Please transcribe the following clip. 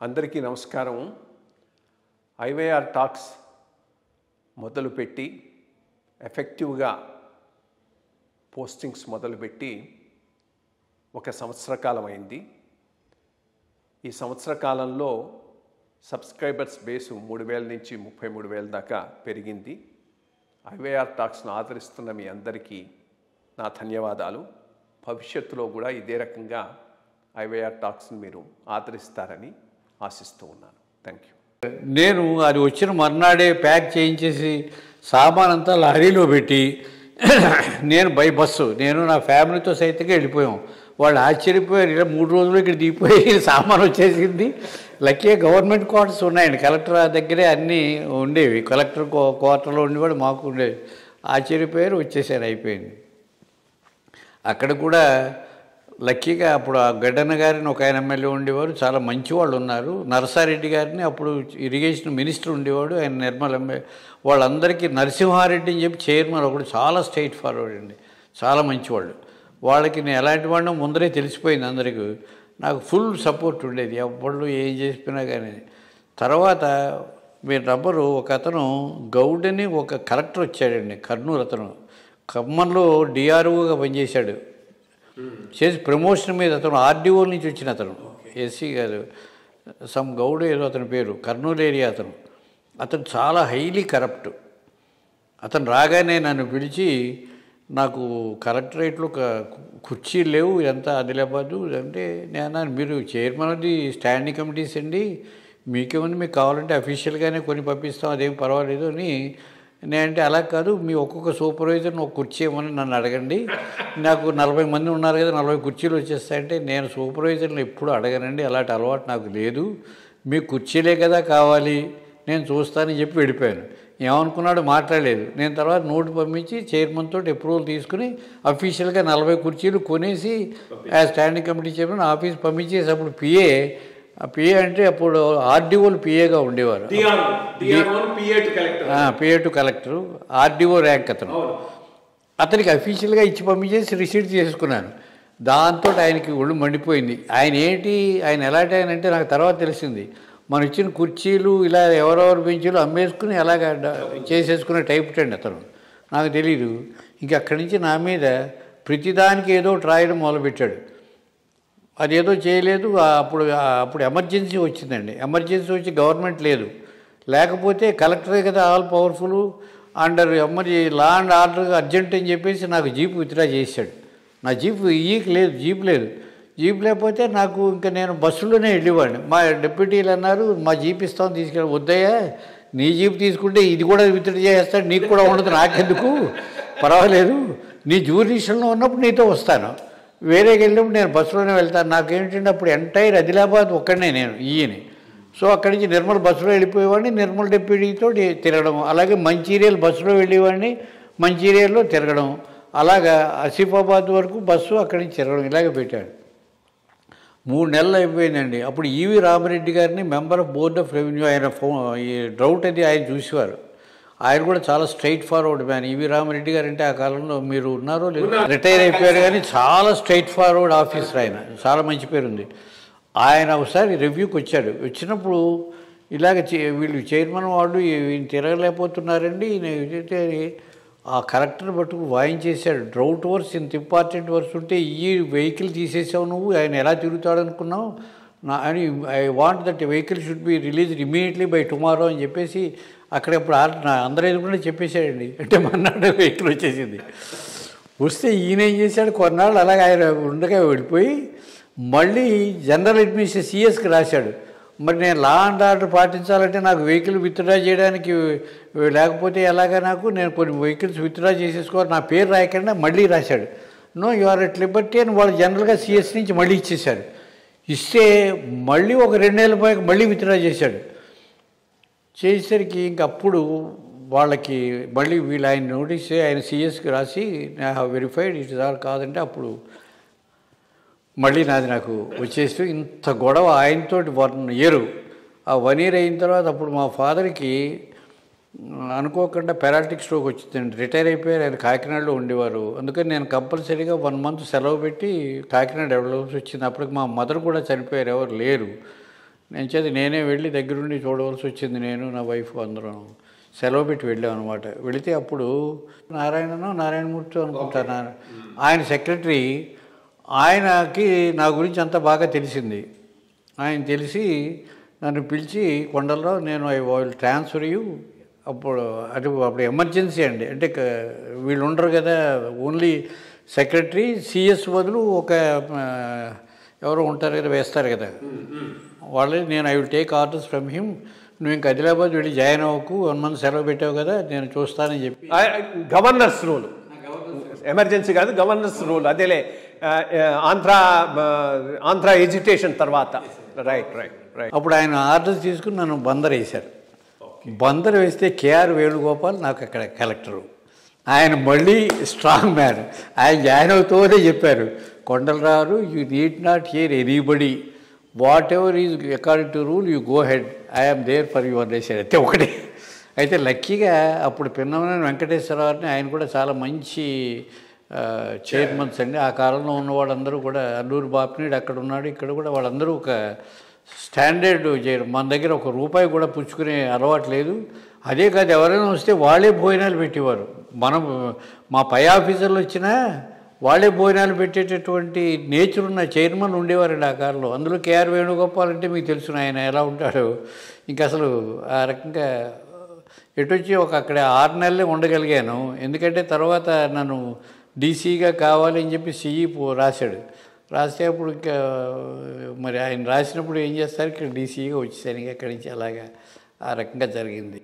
అందరికీ నమస్కారం. IYR talks మొదలుపెట్టి ఎఫెక్టివ్గా పోస్టింగ్స్ మొదలుపెట్టి ఒక సంవత్సర కాలం అయింది. ఈ సంవత్సర కాలంలో సబ్స్క్రైబర్స్ బేసు 3,000 నుంచి 33,000 దాకా పెరిగింది. ఐవైఆర్ టాక్స్ను ఆదరిస్తున్న మీ అందరికీ నా ధన్యవాదాలు. భవిష్యత్తులో కూడా ఇదే రకంగా ఐవైఆర్ టాక్స్ని మీరు ఆదరిస్తారని ఆశిస్తూ ఉన్నాను. Thank you. నేను అది వచ్చిన మర్నాడే ప్యాక్ చేయించేసి సామాన్ అంతా లారీలో పెట్టి నేను బై బస్సు నా ఫ్యామిలీతో సైతంగా వెళ్ళిపోయాం. వాళ్ళు ఆశ్చర్యపోయారు, ఇలా 3 రోజులు ఇక్కడ దిగిపోయి సామాన్ వచ్చేసింది. లక్కీగా గవర్నమెంట్ క్వార్టర్స్ ఉన్నాయండి, కలెక్టర్ దగ్గరే అన్నీ ఉండేవి. కలెక్టర్ క్వార్టర్లో ఉండేవాడు, మాకు ఉండేవి. ఆశ్చర్యపోయారు, వచ్చేసారు, అయిపోయింది. అక్కడ కూడా లక్కీగా అప్పుడు ఆ గడ్డన్న గారిని ఒక ఆయన ఎమ్మెల్యే ఉండేవారు, చాలా మంచి వాళ్ళు ఉన్నారు. నరసారెడ్డి గారిని అప్పుడు ఇరిగేషన్ మినిస్టర్ ఉండేవాడు, ఆయన నిర్మల్ ఎమ్మెల్యే. వాళ్ళందరికీ నరసింహారెడ్డి అని చెప్పి చైర్మన్ ఒకటి, చాలా స్ట్రైట్ ఫార్వర్డ్ అండి, చాలా మంచివాళ్ళు. వాళ్ళకి నేను ఎలాంటి వాడినో ముందరే తెలిసిపోయింది అందరికీ. నాకు ఫుల్ సపోర్ట్ ఉండేది, ఎప్పుడు ఏం చేసిపోయినా కానీ. తర్వాత మీరు రబ్బరు ఒక అతను గౌడని ఒక కలెక్టర్ వచ్చాడండి, కర్నూలు. అతను ఖమ్మంలో డిఆర్ఓగా పనిచేశాడు. చేసి ప్రమోషన్ మీద అతను ఆర్డీఓ నుంచి వచ్చిన అతను, ఎస్సీ గారు సమ్ గౌడ్ ఏదో అతని పేరు, కర్నూలు ఏరియా అతను చాలా హైలీ కరప్ట్. అతను రాగానే నన్ను పిలిచి, నాకు కలెక్టరేట్లో కుర్చీలు లేవు, ఇదంతా ఆదిలాబాదు అంటే, నేను మీరు చైర్మన్ అది స్టాండింగ్ కమిటీస్ అండి, మీకేమన్నా మీకు కావాలంటే అఫీషియల్గానే కొని పంపిస్తాం, అదేం పర్వాలేదు అని. నేనంటే అలా కాదు, మీ ఒక్కొక్క సూపర్వైజర్ని ఒక కుర్చీ ఏమని నన్ను అడగండి, నాకు 40 మంది ఉన్నారు కదా, 40 కుర్చీలు వచ్చేస్తాయంటే, నేను సూపర్వైజర్ని ఎప్పుడు అడగనండి, అలాంటి అలవాటు నాకు లేదు, మీ కుర్చీలే కదా కావాలి, నేను చూస్తానని చెప్పి వెళ్ళిపోయాను. ఏమనుకున్నాడు, మాట్లాడలేదు. నేను తర్వాత నోటు పంపించి చైర్మన్ తోటి అప్రూవల్ తీసుకుని అఫీషియల్గా 40 కుర్చీలు కొనేసి ఆ స్టాండింగ్ కమిటీ చైర్మన్ ఆఫీస్ పంపించేసి, అప్పుడు పిఏ అంటే అప్పుడు ఆర్డీఓలు పిఏగా ఉండేవారు. PA to collector, RDO rank అతనికి అఫీషియల్గా ఇచ్చి పంపించేసి రిసీట్ చేసుకున్నాను. దాంతో ఆయనకి ఒళ్ళు మండిపోయింది. ఆయన ఎలాంటి ఆయన అంటే నాకు తర్వాత తెలిసింది, మనం ఇచ్చిన కుర్చీలు ఇలా ఎవరెవరు బెంచీలు అమ్మేసుకుని అలాగ చేసేసుకునే టైప్ అండి అతను. నాకు తెలీదు. ఇంక అక్కడి నుంచి నా మీద ప్రతిదానికి ఏదో రాయడం మొదలుపెట్టాడు. అదేదో చేయలేదు. అప్పుడు ఎమర్జెన్సీ వచ్చిందండి. ఎమర్జెన్సీ వచ్చి గవర్నమెంట్ లేకపోతే కలెక్టరే కదా all powerful, under law and order urgent అని చెప్పేసి నాకు జీప్ విత్డ్రా చేశాడు. నా జీప్ జీప్ లేకపోతే నాకు ఇంకా నేను బస్సులోనే వెళ్ళేవాడిని. మా డిప్యూటీలు అన్నారు, మా జీప్ ఇస్తాం తీసుకెళ్ళి. వద్దయ్యా, నీ జీప్ తీసుకుంటే ఇది కూడా విత్డ్రా చేస్తాడు, నీకు కూడా ఉండదు, నాకెందుకు, పర్వాలేదు, నీ జ్యూరిడిక్షన్లో ఉన్నప్పుడు నీతో వస్తాను, వేరేకి వెళ్ళినప్పుడు నేను బస్సులోనే వెళ్తాను. నాకేంటంటే అప్పుడు ఎంటైర్ ఆదిలాబాద్ ఒక్కడనే నేను ఈయని. సో అక్కడి నుంచి నిర్మల్ బస్సులో వెళ్ళిపోయేవాడిని, నిర్మల్ డిప్యూటీతో తిరగడం. అలాగే మంచిర్యాల బస్సులో వెళ్ళేవాడిని, మంచిర్యాలలో తిరగడం. అలాగా ఆసిఫాబాద్ వరకు బస్సు, అక్కడి నుంచి తిరగడం, ఇలాగే పెట్టాడు. 3 నెలలు అయిపోయిందండి. అప్పుడు ఈవి రామిరెడ్డి గారిని member of board of revenue, ఆయన ఈ డ్రౌట్ అది ఆయన చూసేవారు. ఆయన కూడా చాలా స్ట్రైట్ ఫార్వర్డ్ మ్యాన్. ఈవి రామిరెడ్డి గారు అంటే ఆ కాలంలో మీరు ఉన్నారో లేదు, రిటైర్ అయిపోయారు, కానీ చాలా స్ట్రైట్ ఫార్వర్డ్ ఆఫీసర్ ఆయన, చాలా మంచి పేరుంది. ఆయన ఒకసారి రివ్యూకి వచ్చాడు. వచ్చినప్పుడు ఇలాగ వీళ్ళు చైర్మన్ వాళ్ళు ఈయన తిరగలేకపోతున్నారండి, ఆ కలెక్టర్ పట్టుకు వాయించేశాడు. డ్రౌట్ వర్స్, ఇంత ఇంపార్టెంట్ వర్స్ ఉంటే ఈ వెహికల్ తీసేసావు నువ్వు, ఆయన ఎలా తిరుగుతాడు అనుకున్నావు అని, I want that vehicle should be released immediately by tomorrow అని చెప్పేసి అక్కడప్పుడు అందరూ ఎదుగుకుండా చెప్పేశాడండి. అంటే మన్నాడు వెహికల్ వచ్చేసింది. వస్తే ఈయన ఏం చేశాడు, కొన్నాళ్ళు అలాగే ఆయన ఉండగా వెళ్ళిపోయి మళ్ళీ జనరల్ అడ్మినిస్ట్రేషన్ సిఎస్కి రాశాడు. మరి నేను లా అండ్ ఆర్డర్ పాటించాలంటే నాకు వెహికల్ విత్డ్రా చేయడానికి లేకపోతే ఎలాగా, నేను కొన్ని వెహికల్స్ విత్డ్రా చేసేసుకోవాలి, నా పేరు రాయకుండా మళ్ళీ రాశాడు. No, you are at liberty అని వాళ్ళు జనరల్గా సిఎస్ నుంచి మళ్ళీ ఇచ్చేశాడు. ఇస్తే మళ్ళీ ఒక 2 నెలల పోయాక మళ్ళీ విత్డ్రా చేశాడు. చేసేసరికి ఇంకప్పుడు వాళ్ళకి మళ్ళీ వీళ్ళు ఆయన నోటీస్ ఆయన సిఎస్కి రాసి, I have verified it is all కాదంటే, అప్పుడు మళ్ళీ నాకు వచ్చేసి ఇంత గొడవ ఆయనతో 1 year. ఆ 1 year అయిన తర్వాత అప్పుడు మా ఫాదర్కి అనుకోకుండా పెరాలిటిక్ స్ట్రోక్ వచ్చిందండి. రిటైర్ అయిపోయారు, ఆయన కాకినాడలో ఉండేవారు. అందుకని నేను కంపల్సరీగా 1 month సెలవు పెట్టి కాకినాడ వెళ్ళవలసి వచ్చింది. అప్పటికి మా మదర్ కూడా చనిపోయారు, ఎవరు లేరు. నేనే వెళ్ళి దగ్గరుండి చూడవలసి వచ్చింది. నేను నా వైఫ్ అందరం సెలవు పెట్టి వెళ్ళాం అనమాట. వెళితే అప్పుడు నారాయణమూర్తి అనుకుంటాను, ఆయన సెక్రటరీ, ఆయనకి నా గురించి అంతా బాగా తెలిసింది. ఆయన తెలిసి నన్ను పిలిచి, కొండలరావు నేను ఐ విల్ ట్రాన్స్ఫర్ యూ, అప్పుడు ఎమర్జెన్సీ అండి, అంటే వీళ్ళు ఉండరు కదా, ఓన్లీ సెక్రటరీ సిఎస్ బదులు ఒక ఎవరో ఉంటారు కదా, వేస్తారు కదా వాళ్ళే. నేను I will take orders from him, నువ్వు ఇంక ఆదిలాబాద్ వెళ్ళి జాయిన్ అవ్వకు, 1 month సెలవు పెట్టావు కదా, నేను చూస్తానని చెప్పి. గవర్నర్స్ రూల్, ఎమర్జెన్సీ కాదు, గవర్నర్స్ రూల్. అదేలే ఆంధ్ర ఎడ్యుకేషన్ తర్వాత. రైట్. అప్పుడు ఆయన ఆర్డర్స్ తీసుకుని నన్ను బందర్ వేశారు. బందర్ వేస్తే కేఆర్ వేణుగోపాల్ నాకు అక్కడ కలెక్టరు. ఆయన మళ్ళీ స్ట్రాంగ్ మ్యాన్. ఆయన జాయిన్ అవుతూనే చెప్పారు, Kondalarao you need not hear anybody, whatever is according to rule you go head, I'm there for your nation. అయితే ఒకటి అయితే లక్కీగా అప్పుడు పిన్నమనేని వెంకటేశ్వరరావుని, ఆయన కూడా చాలా మంచి చైర్మన్స్ అండి. ఆ కాలంలో ఉన్న వాళ్ళందరూ కూడా, అల్లూరు బాపినీడు అక్కడ ఉన్నాడు, ఇక్కడ కూడా వాళ్ళందరూ ఒక స్టాండర్డ్ చేయరు. మన దగ్గర ₹1 కూడా పుచ్చుకునే అలవాటు లేదు. అదే కాదు, ఎవరైనా వస్తే వాళ్ళే భోజనాలు పెట్టేవారు. మా పై ఆఫీసర్లు వచ్చినా వాళ్ళే భోజనాలు పెట్టేటటువంటి నేచర్ ఉన్న చైర్మన్ ఉండేవారండి ఆ కాలంలో. అందులో కేఆర్ వేణుగోపాల్ అంటే మీకు తెలుసు ఆయన ఎలా ఉంటాడు. ఇంకా అసలు ఆ రకంగా ఎటొచ్చి అక్కడ 6 నెలలే ఉండగలిగాను. ఎందుకంటే తర్వాత నన్ను డీసీగా కావాలి అని చెప్పి సిఈ రాశాడు. రాస్తే అప్పుడు ఇంకా మరి ఆయన రాసినప్పుడు ఏం చేస్తారు, ఇక్కడ డీసీగా వచ్చేసాను. అక్కడి నుంచి అలాగా ఆ రకంగా జరిగింది.